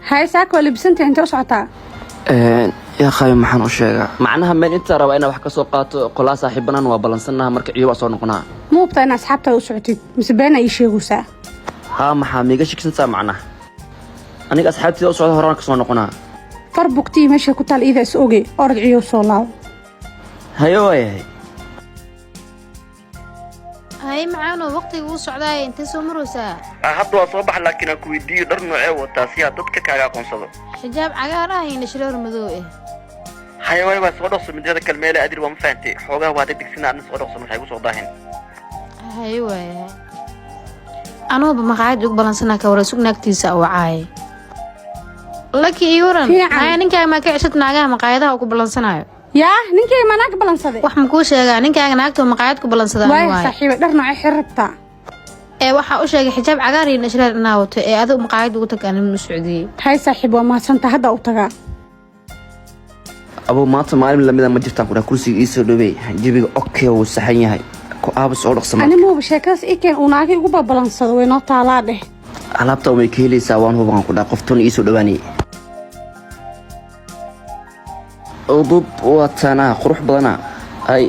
هاي ساك ولا بسنتي أنت وصعتها يا خاي محن وشيغا معناها من انت ربا انا wax ka soo qaato qola saaxiibanan waa balansanaha marka ciiba soo noqonaa موبتا أنا أصحابتها وصعتي مسبينا يشيغو سا ها maxaa miiga shiksantaa macnaha aniga asxaabtii oo socda horaan ka soo noqonaa فربكتي ماشي كنت على إذا أسوقي أرجعي وصولاو hayo way هاي معانا وقتي وصعداي انت سو مروسا hadda waa soo bax laakiin aan ku weydiiyo dhar noocee wataa si aad dadka kaaga aqoonsado حجاب عقارة هي نشرور مذوقه hayo way waa soo dhaqso midada kalmeele adir waa ma fahanti xoogaa waa degdegsinaa aan soo dhaqso maxay ku soo daahin هاي واي أنا بمقاعد بلانسنا كورا سوق ناكتيسا أو عاي لكي يورن هاي نينكا ما كعشت ناقا مقاعدها وكو بلانسنا يا نينكي ما ناك بلانسدي wax ma ku sheegaa ninka naagto maqaayad ku balansadaan waay saaxiib dhar nooc xirabta waxa uu sheegay xijaab cagaar iyo nashraad inaa wato adigu maqaayad ugu tagaan in Sacuudiga hay saaxiib waa maasanta hadda u tagaa abo maanta maalin lamida ma jirtaan ku kursiga ii soo dhaweey jabiga okay uu saxan yahay ku aabas oo dhaqsama ani ma sheekaas ikeen uu naagay ugu balansado way noo taalaa dheh alaabta way ka helaysaa waan hubaan ku dhaa qoftan ii soo dhawaanay oo dub watana qurux badana ay